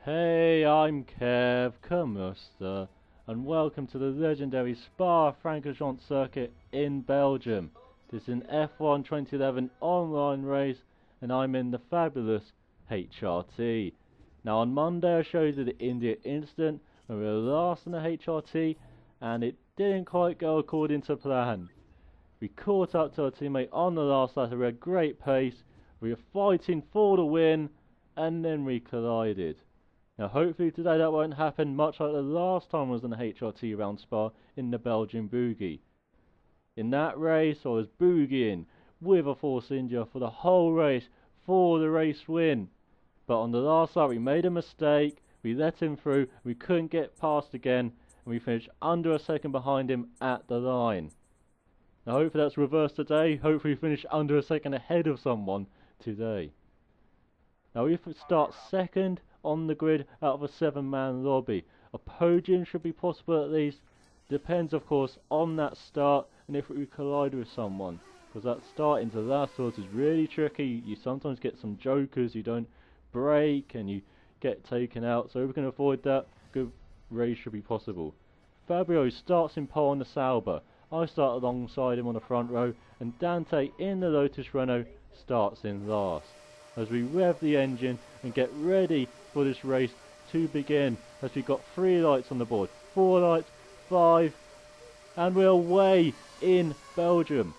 Hey, I'm Kev, Kamusta, and welcome to the legendary Spa-Francorchamps circuit in Belgium. This is an F1 2011 online race, and I'm in the fabulous HRT. Now on Monday I showed you the India incident when we were last in the HRT, and it didn't quite go according to plan. We caught up to our teammate on the last lap, we had great pace, we were fighting for the win, and then we collided. Now hopefully today that won't happen, much like the last time I was in the HRT around Spa in the Belgian boogie. In that race I was boogieing with a Force India for the whole race for the race win. But on the last lap we made a mistake, we let him through, we couldn't get past again, and we finished under a second behind him at the line. Now hopefully that's reversed today, hopefully we finish under a second ahead of someone today. Now if we start second on the grid out of a 7-man lobby, a podium should be possible at least. Depends of course on that start and if we collide with someone, because that start into the last sort is really tricky. You sometimes get some jokers, you don't brake and you get taken out, so if we can avoid that, good race should be possible. Fabio starts in pole on the Sauber, I start alongside him on the front row, and Dante in the Lotus-Renault starts in last. As we rev the engine and get ready for this race to begin, as we've got 3 lights on the board, 4 lights, 5, and we're away in Belgium.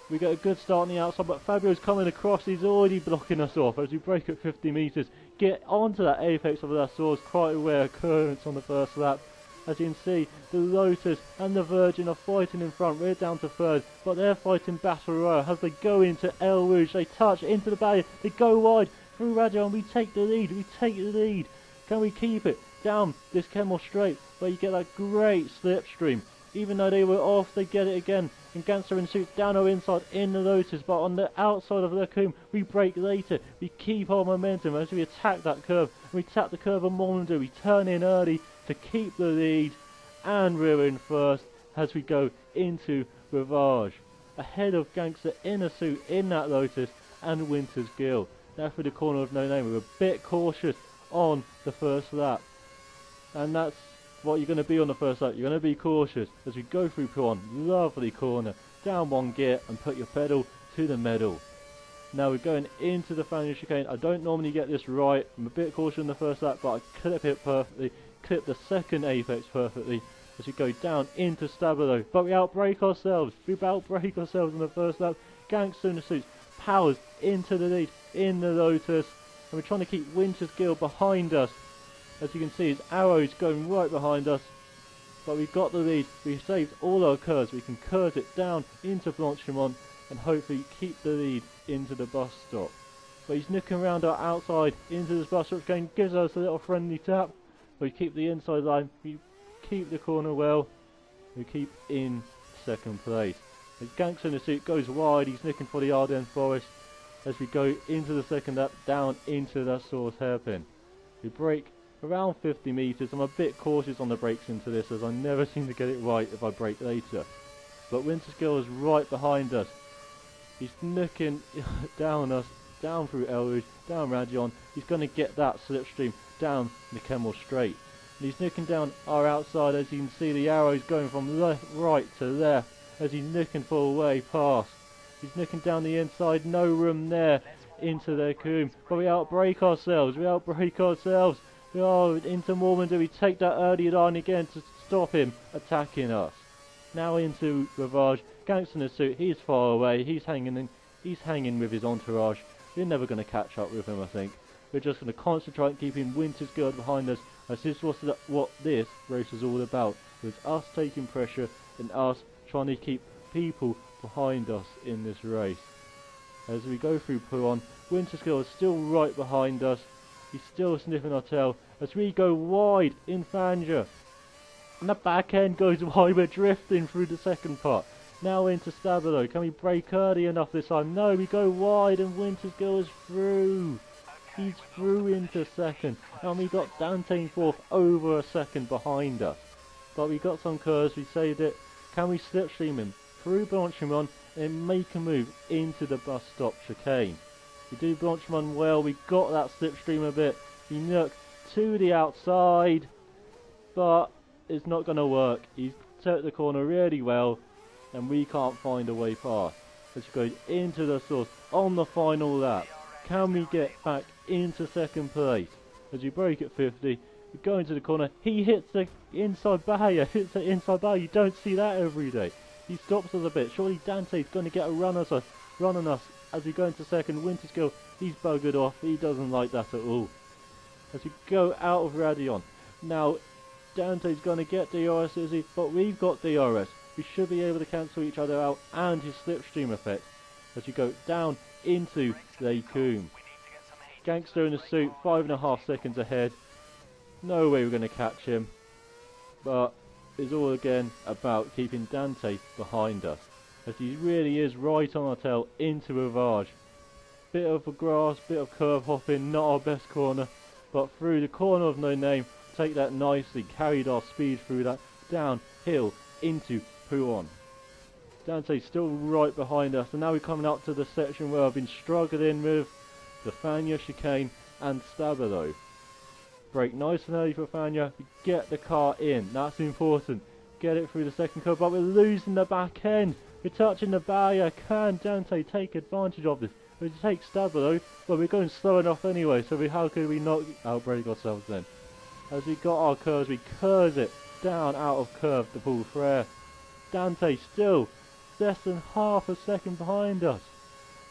We get a good start on the outside, but Fabio's coming across, he's already blocking us off as we brake at 50 metres, get onto that apex of that source, quite a rare occurrence on the first lap. As you can see, the Lotus and the Virgin are fighting in front, we're down to third, but they're fighting battle royal as they go into El Rouge, they touch into the barrier, they go wide, through Rajon, we take the lead, can we keep it down this Kemmel straight, where you get that great slipstream. Even though they were off, they get it again, and Gangster and Suits down our inside in the Lotus, but on the outside of the Coombe, we brake later, we keep our momentum as we attack that curve, we tap the curve on Mollinger, we turn in early to keep the lead, and we're in first as we go into Rivage, ahead of Gangster in a suit in that Lotus and Winter's Gill. Now for the corner of No Name, we were a bit cautious on the first lap, and that's what you're going to be on the first lap, you're going to be cautious as we go through Puan, lovely corner, down 1 gear and put your pedal to the metal. Now we're going into the final chicane, I don't normally get this right, I'm a bit cautious in the first lap, but I clip it perfectly, clip the second apex perfectly as we go down into Stabilo, but we outbrake ourselves in the first lap. Gangster in the suits powers into the lead in the Lotus, and we're trying to keep Winter's Gill behind us. As you can see, his arrows going right behind us, but we got the lead, we saved all our curves, we can curve it down into Blanchimont and hopefully keep the lead into the bus stop. But he's nicking around our outside into this bus stop chicane, gives us a little friendly tap. We keep the inside line, we keep the corner well, we keep in second place. As Gangster in the suit goes wide, he's nicking for the Ardennes Forest as we go into the second lap, down into that source hairpin. We brake around 50 metres, I'm a bit cautious on the brakes into this as I never seem to get it right if I brake later. But Winter's Gill is right behind us, he's nicking down us, down through El Rouge, down Rajon, he's going to get that slipstream down the Kemmel straight. And he's nicking down our outside, as you can see the arrows going from right to left as he's nicking for a way past. He's nicking down the inside, no room there into their Coombe, but we outbrake ourselves, we are into Mormonder, we take that early line again to stop him attacking us. Now into Rivage, Gangster in the suit, he's far away, he's hanging with his entourage, we're never going to catch up with him I think. We're just going to concentrate on keeping Winter's Gill behind us, as this was what this race was all about. It was us taking pressure and us trying to keep people behind us in this race. As we go through Puan, Winter's Gill is still right behind us, he's still sniffing our tail as we go wide in Fanja. And the back end goes wide, we're drifting through the second part. Now into Stabilo, can we brake early enough this time? No, we go wide and Winter's Gill is through. He's through into second, and we got Dante in fourth, over a second behind us. But we got some curves, we saved it. Can we slipstream him through Blanchimont and make a move into the bus stop chicane? We do Blanchimont well, we got that slipstream a bit. We nook to the outside, but it's not going to work. He's took the corner really well, and we can't find a way past. Let's go into the source on the final lap. Can we get back into second place? As you break at 50, we go into the corner. He hits the inside barrier. You don't see that every day. He stops us a bit. Surely Dante's going to get a run on us as we go into second. Winterskill, he's buggered off. He doesn't like that at all. As we go out of Radion. Now, Dante's going to get DRS, is he? But we've got DRS. We should be able to cancel each other out and his slipstream effect. As you go down into Lacombe. Gangster in the suit, 5.5 seconds ahead. No way we're going to catch him. But it's all again about keeping Dante behind us, as he really is right on our tail into Rivage. Bit of a grass, bit of curve hopping, not our best corner, but through the corner of no name, take that nicely, carried our speed through that, downhill into Pouon. Dante's still right behind us, and now we're coming up to the section where I've been struggling with the Fania chicane and Stabilo. Brake nice and early for Fania, we get the car in, that's important. Get it through the second curve, but we're losing the back end. We're touching the barrier. Can Dante take advantage of this? We take Stabilo, but we're going slow enough anyway, so how could we not outbrake ourselves then? As we got our curves, we curve it down out of curve to Paul Frere. Dante still less than half a second behind us.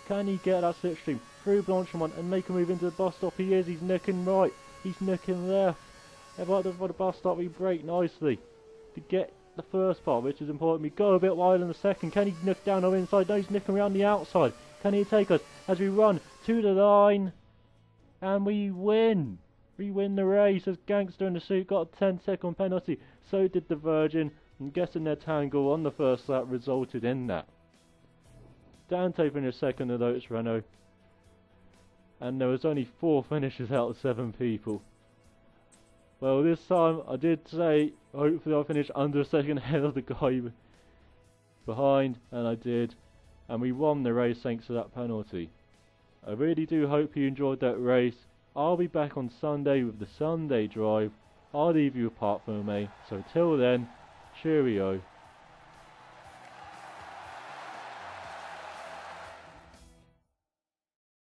Can he get that slipstream through Blanchemont and make a move into the bus stop? He is. He's nicking right. He's nicking left. For the bus stop, we brake nicely to get the first part, which is important. We go a bit wide in the second. Can he nick down our inside? No, he's nicking around the outside. Can he take us as we run to the line? And we win. We win the race as Gangster in the suit got a 10-second penalty. So did the Virgin. I'm guessing their tangle on the first lap resulted in that. Dante finished second in the Lotus-Renault. And there was only 4 finishes out of 7 people. Well, this time I did say hopefully I'll finish under a second ahead of the guy behind, and I did. And we won the race thanks to that penalty. I really do hope you enjoyed that race. I'll be back on Sunday with the Sunday drive. I'll leave you apart from me. So till then, cheerio.